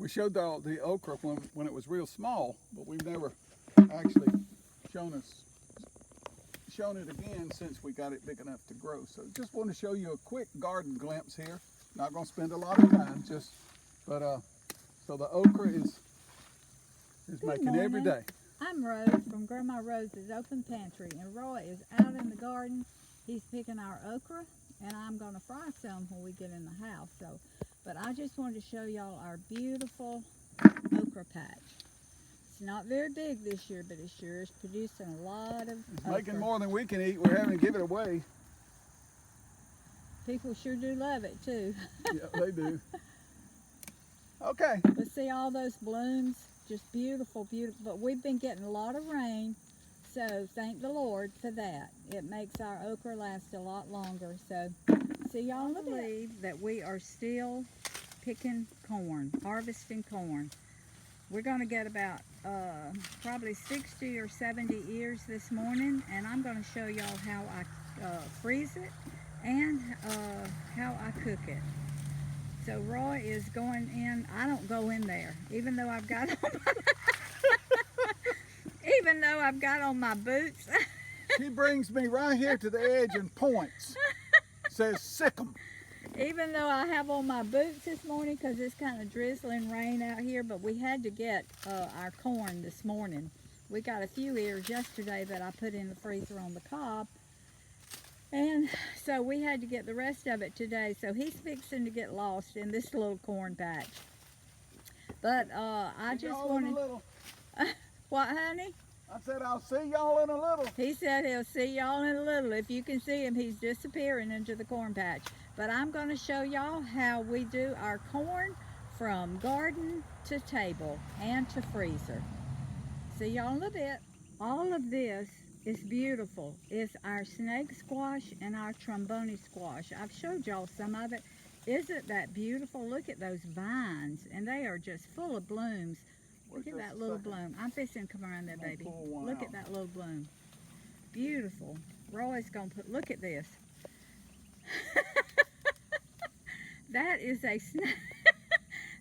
we showed the okra when it was real small, but we've never actually shown it again since we got it big enough to grow. So just want to show you a quick garden glimpse here. Not going to spend a lot of time, so the okra is making every day. I'm Rose from Grandma Rose's Open Pantry, and Roy is out in the garden. He's picking our okra, and I'm going to fry some when we get in the house. But I just wanted to show y'all our beautiful okra patch. It's not very big this year, but it sure is producing a lot of okra. Making more than we can eat. We're having to give it away. People sure do love it too. Yeah, they do. Okay. But see all those blooms? Just beautiful, beautiful. But we've been getting a lot of rain, so thank the Lord for that. It makes our okra last a lot longer. So see y'all believe that we are still picking corn, harvesting corn. We're going to get about probably 60 or 70 ears this morning, and I'm going to show y'all how I freeze it and how I cook it. So Roy is going in. I don't go in there, even though I've got on my boots. She brings me right here to the edge and points. Says sick 'em. Even though I have on my boots this morning because it's kind of drizzling rain out here, but we had to get our corn this morning. We got a few ears yesterday that I put in the freezer on the cob, and so we had to get the rest of it today. So he's fixing to get lost in this little corn patch. But I just wanted... What, honey? I said I'll see y'all in a little. He said he'll see y'all in a little. If you can see him, he's disappearing into the corn patch. But I'm going to show y'all how we do our corn from garden to table and to freezer. See y'all in a bit. All of this is beautiful. It's our snake squash and our trombone squash. I've showed y'all some of it. Isn't that beautiful? Look at those vines, and they are just full of blooms. Look at that little bloom. I'm fixing to come around there, baby. Look at that little bloom. Beautiful. Roy's going to put, look at this. That is a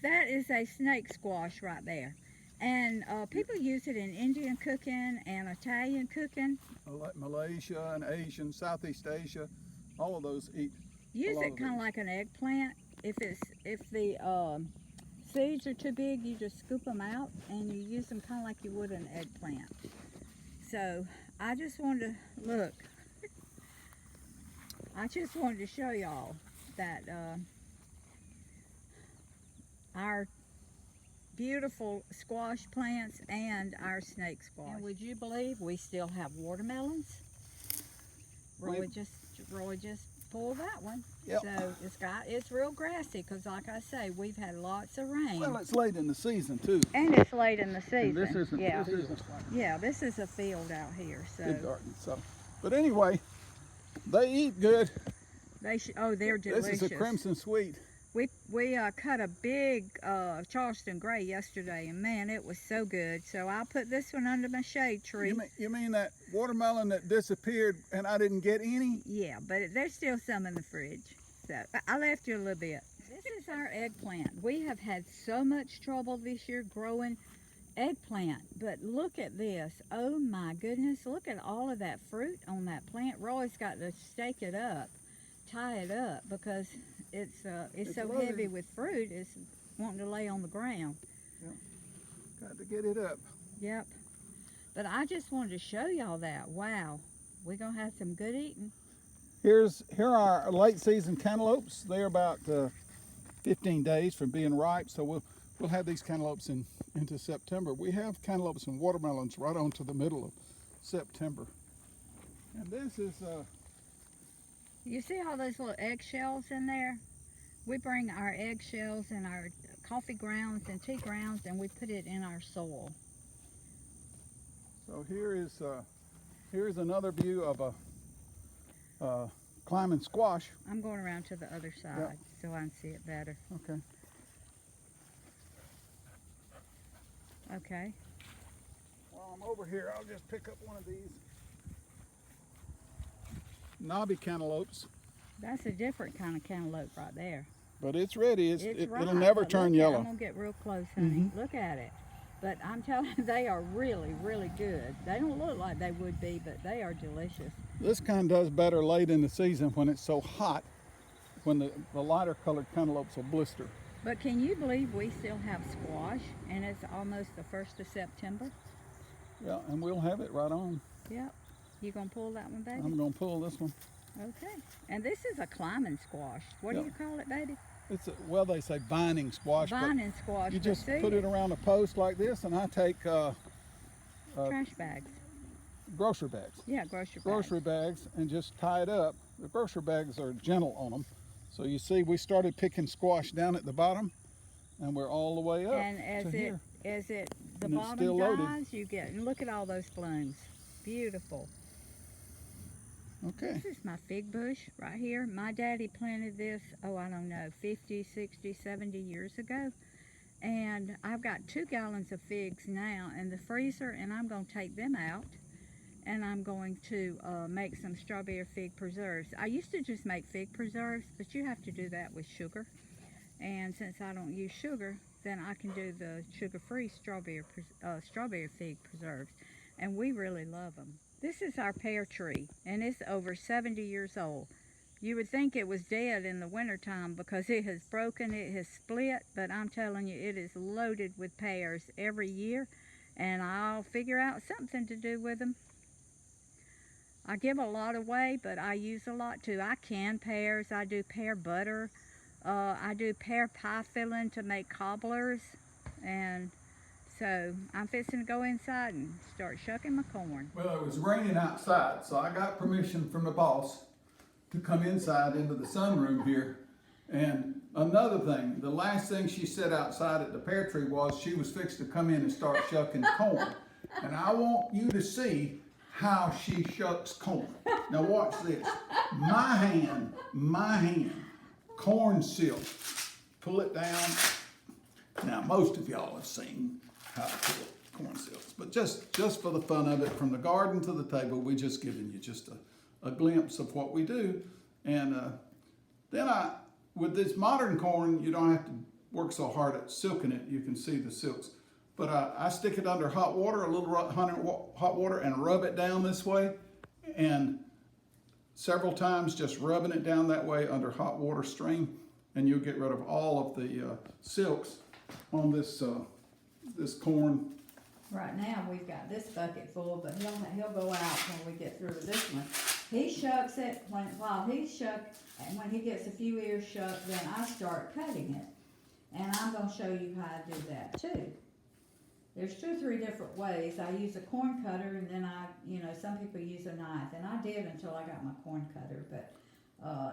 that is a snake squash right there. And people use it in Indian cooking and Italian cooking. Like Malaysia and Asian, Southeast Asia, all of those eat. Use it kind of like an eggplant. If the seeds are too big, you just scoop them out and you use them kind of like you would an eggplant. So I just wanted to look. I just wanted to show y'all that our beautiful squash plants and our snake squash. And would you believe we still have watermelons? Roy just pulled that one. Yep. So it's real grassy because, like I say, we've had lots of rain. Well, it's late in the season too. And it's late in the season. And this isn't. Yeah. This isn't Yeah, this is a field out here. So. good garden. So, but anyway, they eat good. Oh, they're delicious. This is a crimson sweet. We cut a big Charleston Gray yesterday, and man, it was so good. So I'll put this one under my shade tree. You mean that watermelon that disappeared and I didn't get any? Yeah, but there's still some in the fridge. So I left you a little bit. This is our eggplant. We have had so much trouble this year growing eggplant, but look at this. Oh my goodness, look at all of that fruit on that plant. Roy's got to stake it up, tie it up, because it's so loaded. heavy with fruit, it's wanting to lay on the ground. Yep. Got to get it up. Yep. But I just wanted to show y'all that. Wow. We're going to have some good eating. Here are our late season cantaloupes. They're about 15 days from being ripe, so we'll have these cantaloupes into September. We have cantaloupes and watermelons right on to the middle of September. And this is You see all those little eggshells in there? We bring our eggshells and our coffee grounds and tea grounds, and we put it in our soil. So here's another view of a climbing squash. I'm going around to the other side so I can see it better. Okay. Okay. While I'm over here, I'll just pick up one of these knobby cantaloupes. That's a different kind of cantaloupe right there. But it's ready. It's ripe, It'll never but turn look, yellow. I'm gonna get real close, honey. Look at it. But I'm telling you, they are really, really good. They don't look like they would be, but they are delicious. This kind does better late in the season when it's so hot, when the lighter colored cantaloupes will blister. But can you believe we still have squash, and it's almost the 1st of September? Yeah, and we'll have it right on. Yep. You gonna pull that one, baby? I'm gonna pull this one. Okay. And this is a climbing squash. What do you call it, baby? It's well, they say vining squash. Vining squash. You but just see, put it around a post like this, and I take trash bags. grocery bags. Yeah, grocery bags. Grocery bags, and just tie it up. The grocery bags are gentle on them. So you see, we started picking squash down at the bottom, and we're all the way up And to here. the And it's bottom still loaded. dies, you get, and look at all those blooms. Beautiful. Okay. This is my fig bush right here. My daddy planted this, oh, I don't know, 50, 60, 70 years ago. And I've got 2 gallons of figs now in the freezer, and I'm going to take them out. And I'm going to make some strawberry fig preserves. I used to just make fig preserves, but you have to do that with sugar. And since I don't use sugar, then I can do the sugar-free strawberry fig preserves. And we really love them. This is our pear tree, and it's over 70 years old. You would think it was dead in the wintertime because it has broken, it has split, but I'm telling you, it is loaded with pears every year, and I'll figure out something to do with them. I give a lot away, but I use a lot too. I can pears, I do pear butter, I do pear pie filling to make cobblers, and so I'm fixing to go inside and start shucking my corn. Well, it was raining outside, so I got permission from the boss to come inside into the sunroom here. And another thing, the last thing she said outside at the pear tree was she was fixed to come in and start shucking corn. And I want you to see how she shucks corn. Now watch this. My hand, corn silk. Pull it down. Now most of y'all have seen how to pull corn silks, but just for the fun of it, from the garden to the table, we just giving you just a glimpse of what we do. And then with this modern corn, you don't have to work so hard at silking it. You can see the silks. But I stick it under hot water, a little hot water, and rub it down this way. And several times just rubbing it down that way under hot water stream, and you'll get rid of all of the silks on this this corn. Right now we've got this bucket full, but he'll go out when we get through with this one. He shucks it while he's shucked, and when he gets a few ears shucked, then I start cutting it. And I'm going to show you how I do that too. There's 2 or 3 different ways. I use a corn cutter, and then some people use a knife, and I did until I got my corn cutter. But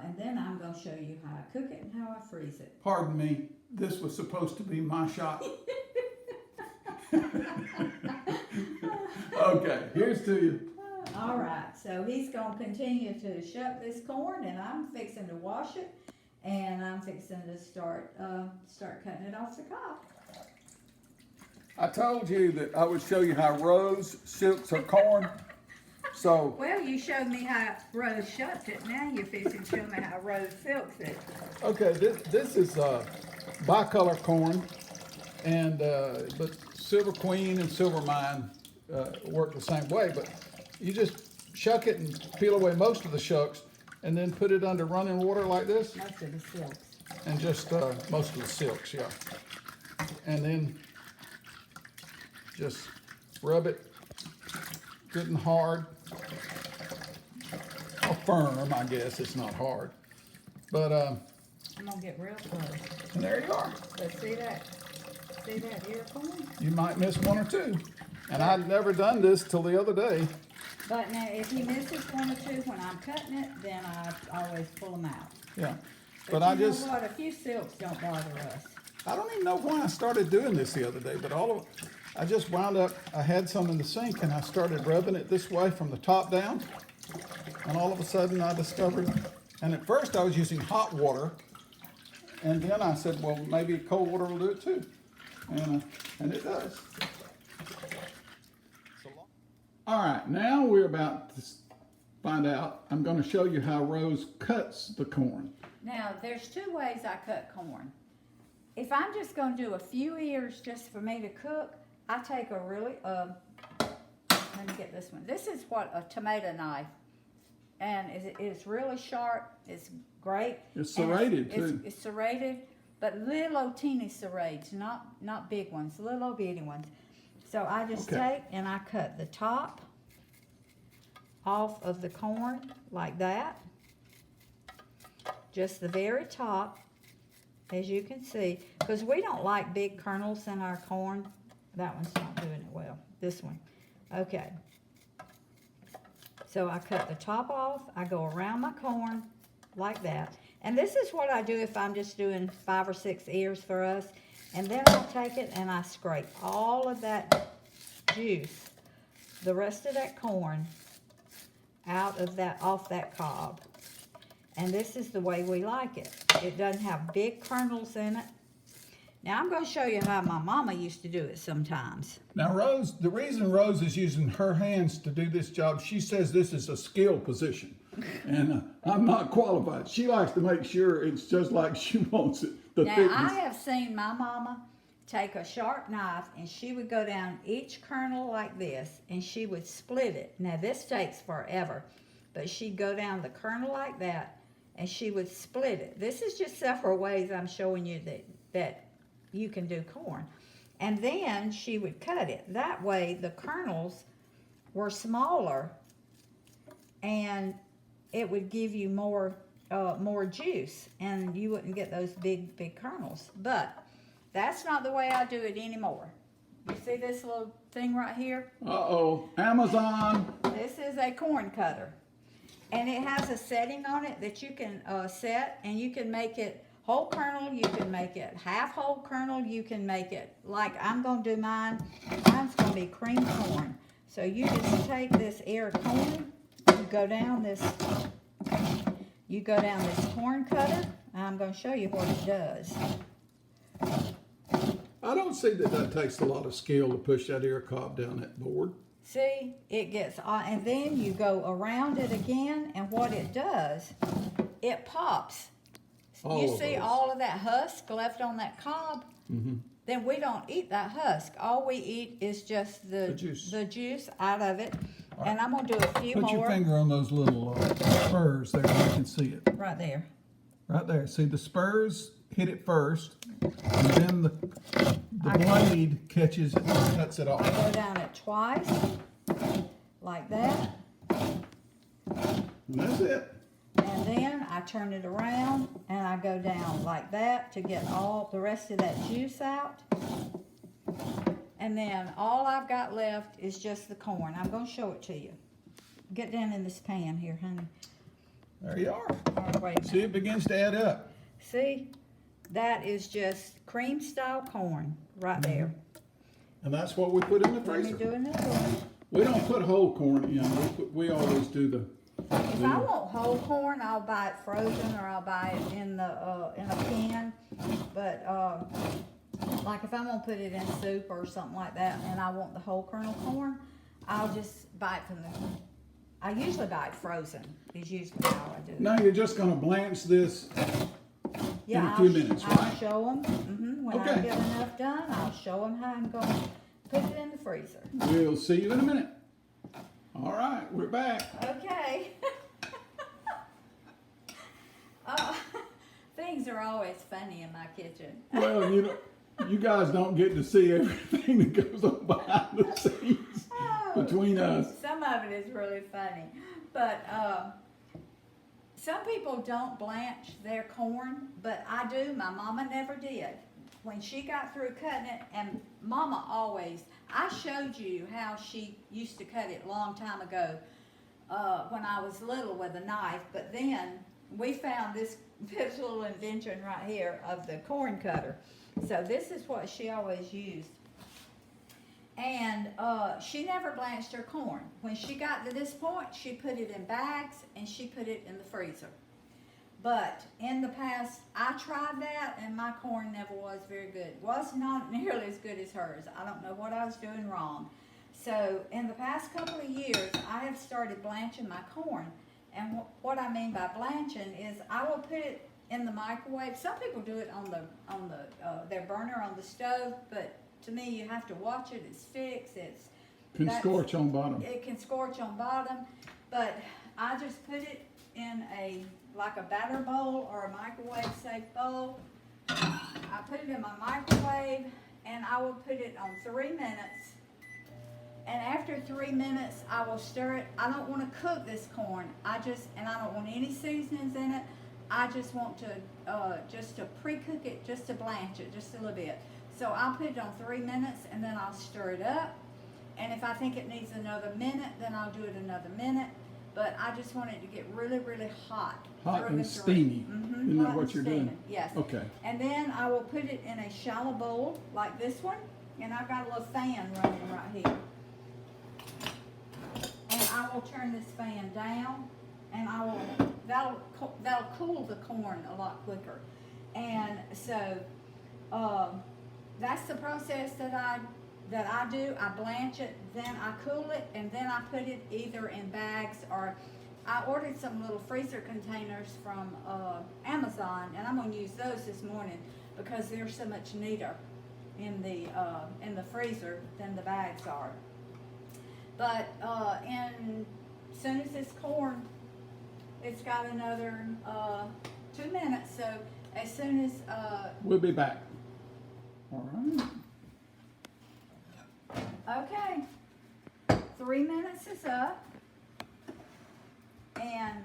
and then I'm going to show you how I cook it and how I freeze it. Pardon me, this was supposed to be my shot. Okay, here's to you. All right, so he's going to continue to shuck this corn, and I'm fixing to wash it, and I'm fixing to start cutting it off the cob. I told you that I would show you how Rose silks her corn. So Well, you showed me how Rose shucked it. Now you're fixing to show me how Rose silks it. okay, this is bicolor corn, and but Silver Queen and Silver Mine work the same way. But you just shuck it and peel away most of the shucks, and then put it under running water like this, Most of the silks. and just most of the silks, yeah. And then just rub it good and hard. Or firm, I guess. It's not hard. But I'm gonna get real close. and there you are. But see that ear corn? You might miss 1 or 2. And I'd never done this till the other day. But now, if he misses 1 or 2 when I'm cutting it, then I always pull them out. Yeah. But I you know just, what? A few silks don't bother us. I don't even know why I started doing this the other day, but I just wound up, I had some in the sink and I started rubbing it this way from the top down. And all of a sudden I discovered, and at first I was using hot water, and then I said, well, maybe cold water will do it too. And it does. All right, now we're about to find out, I'm going to show you how Rose cuts the corn. Now, there's two ways I cut corn. If I'm just gonna do a few ears just for me to cook, I take a really, let me get this one. This is what a tomato knife, and it's really sharp. It's great. It's serrated too. It's serrated, but little teeny serrated, not big ones, little bitty ones. So I just take and I cut the top off of the corn like that. Just the very top, as you can see, because we don't like big kernels in our corn. That one's not doing it well. This one. Okay. So I cut the top off. I go around my corn like that. And this is what I do if I'm just doing 5 or 6 ears for us. And then I take it and I scrape all of that juice, the rest of that corn, out of that, off that cob. And this is the way we like it. It doesn't have big kernels in it. Now I'm going to show you how my mama used to do it sometimes. Now Rose, the reason Rose is using her hands to do this job, she says this is a skill position. And I'm not qualified. She likes to make sure it's just like she wants it. Now I have seen my mama take a sharp knife and she would go down each kernel like this and she would split it. Now this takes forever, but she'd go down the kernel like that and she would split it. This is just several ways I'm showing you that you can do corn. And then she would cut it. That way the kernels were smaller and it would give you more juice and you wouldn't get those big kernels. But that's not the way I do it anymore. You see this little thing right here? Uh-oh, Amazon. This is a corn cutter. And it has a setting on it that you can set, and you can make it whole kernel, you can make it half whole kernel, you can make it like I'm going to do mine. Mine's going to be cream corn. So you just take this ear of corn, you go down this corn cutter. I'm going to show you what it does. I don't see that takes a lot of skill to push that ear cob down that board. See, it gets, and then you go around it again, and what it does, it pops. You see all of that husk left on that cob? Mm-hmm. Then we don't eat that husk. All we eat is just the juice out of it. Right. And I'm going to do a few more. Put your finger on those little spurs there where you can see it. Right there. Right there. See, the spurs hit it first, and then the blade catches it and cuts it off. I go down it twice, like that. And that's it. And then I turn it around, and I go down like that to get all the rest of that juice out. And then all I've got left is just the corn. I'm going to show it to you. Get down in this pan here, honey. There you are. All right, wait a minute. See, it begins to add up. See, that is just cream style corn right there. And that's what we put in the Let freezer. me do another one. We don't put whole corn in. We always do the. If I want whole corn, I'll buy it frozen or I'll buy it in a can. But like if I'm gonna put it in soup or something like that, and I want the whole kernel corn, I'll just buy it from the. I usually buy it frozen. Is usually how I do it. Now you're just gonna blanch this in a few minutes, I'll right? show them. When I get enough done, I'll show them how I'm going to put it in the freezer. We'll see you in a minute. All right, we're back. Okay. Things are always funny in my kitchen. Well, you guys don't get to see everything that goes on behind the scenes between us. Some of it is really funny. But some people don't blanch their corn, but I do. My mama never did. When she got through cutting it, and Mama always, I showed you how she used to cut it a long time ago when I was little with a knife, but then we found this little invention right here of the corn cutter. So this is what she always used. And she never blanched her corn. When she got to this point, she put it in bags and she put it in the freezer. But in the past, I tried that and my corn never was very good. It was not nearly as good as hers. I don't know what I was doing wrong. So in the past couple of years, I have started blanching my corn. And what I mean by blanching is I will put it in the microwave. Some people do it on their burner on the stove, but to me, you have to watch it. It's fixed. Can scorch on bottom. It can scorch on bottom, but I just put it in like a batter bowl or a microwave safe bowl. I put it in my microwave, and I will put it on 3 minutes. And after 3 minutes, I will stir it. I don't want to cook this corn. And I don't want any seasonings in it. I just want to pre-cook it, just to blanch it, just a little bit. So I'll put it on 3 minutes, and then I'll stir it up. And if I think it needs another minute, then I'll do it another minute. But I just want it to get really, really hot. Hot and steamy. Mm-hmm. Isn't that what you're doing? Yes. Okay. And then I will put it in a shallow bowl like this one. And I've got a little fan running right here. And I will turn this fan down, and that'll cool the corn a lot quicker. And so that's the process that I do. I blanch it, then I cool it, and then I put it either in bags, or I ordered some little freezer containers from Amazon, and I'm going to use those this morning because they're so much neater in the freezer than the bags are. But as soon as this corn, it's got another 2 minutes. So as soon as we'll be back. All right. Okay, 3 minutes is up, and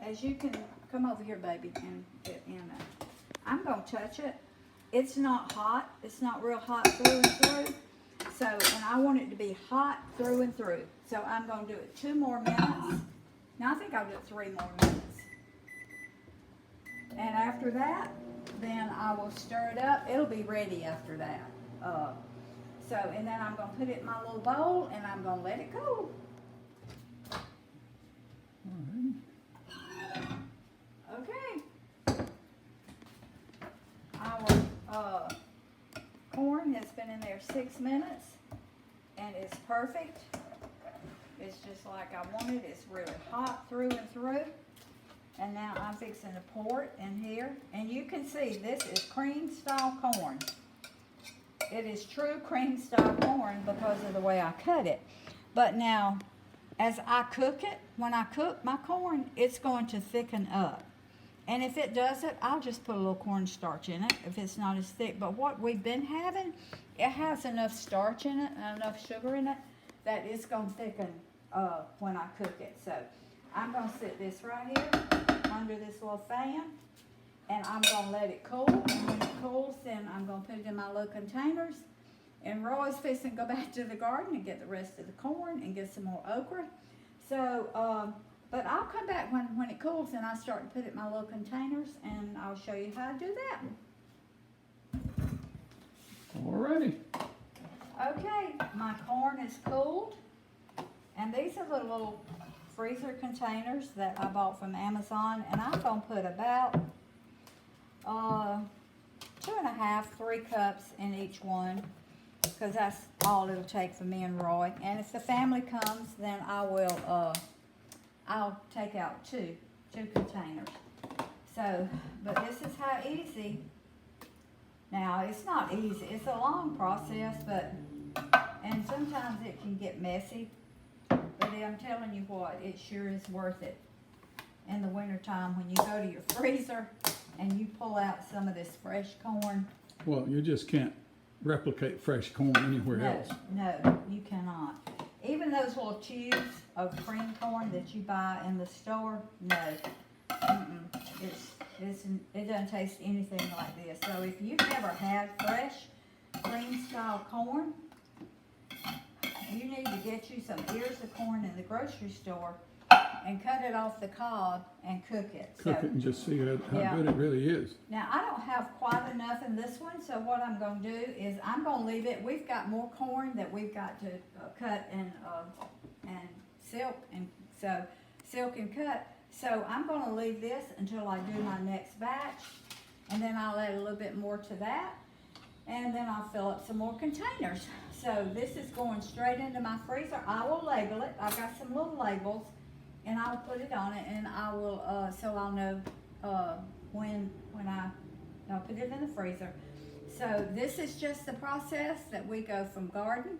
as you can come over here, baby, and I'm gonna touch it. It's not hot. It's not real hot through and through. So, and I want it to be hot through and through. So I'm gonna do it 2 more minutes. Now I think I'll do it 3 more minutes. And after that, then I will stir it up. It'll be ready after that. And then I'm going to put it in my little bowl, and I'm going to let it cool. Okay. Our corn has been in there 6 minutes, and it's perfect. It's just like I wanted. It's really hot through and through. And now I'm fixing to pour it in here. And you can see this is cream-style corn. It is true cream-style corn because of the way I cut it. But now, as I cook it, when I cook my corn, it's going to thicken up. And if it doesn't, I'll just put a little cornstarch in it if it's not as thick. But what we've been having, it has enough starch in it and enough sugar in it that it's going to thicken when I cook it. So I'm going to sit this right here under this little fan. And I'm going to let it cool, and when it cools, then I'm going to put it in my little containers. And Roy's fixing to go back to the garden and get the rest of the corn and get some more okra. So, but I'll come back when it cools and I start to put it in my little containers, and I'll show you how to do that. Alrighty. Okay, my corn is cooled. And these are the little freezer containers that I bought from Amazon. And I'm going to put about 2.5, 3 cups in each one, because that's all it'll take for me and Roy. And if the family comes, then I'll take out two containers. So, but this is how easy. Now, it's not easy. It's a long process, and sometimes it can get messy. But I'm telling you what, it sure is worth it in the wintertime when you go to your freezer and you pull out some of this fresh corn. Well, you just can't replicate fresh corn anywhere else. No, you cannot. Even those little tubes of cream corn that you buy in the store, no. It doesn't taste anything like this. So if you've never had fresh cream-style corn, you need to get you some ears of corn in the grocery store and cut it off the cob and cook it. Cook it and just see how good it really is. Now, I don't have quite enough in this one, so what I'm going to do is I'm going to leave it. We've got more corn that we've got to cut and silk and cut. So I'm going to leave this until I do my next batch, and then I'll add a little bit more to that, and then I'll fill up some more containers. So this is going straight into my freezer. I will label it. I've got some little labels, and I'll put it on it, and I will, so I'll know when I put it in the freezer. So this is just the process that we go from garden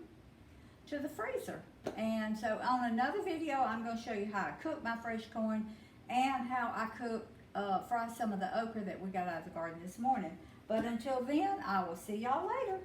to the freezer. And so on another video, I'm going to show you how I cook my fresh corn and how I fry some of the okra that we got out of the garden this morning. But until then, I will see y'all later.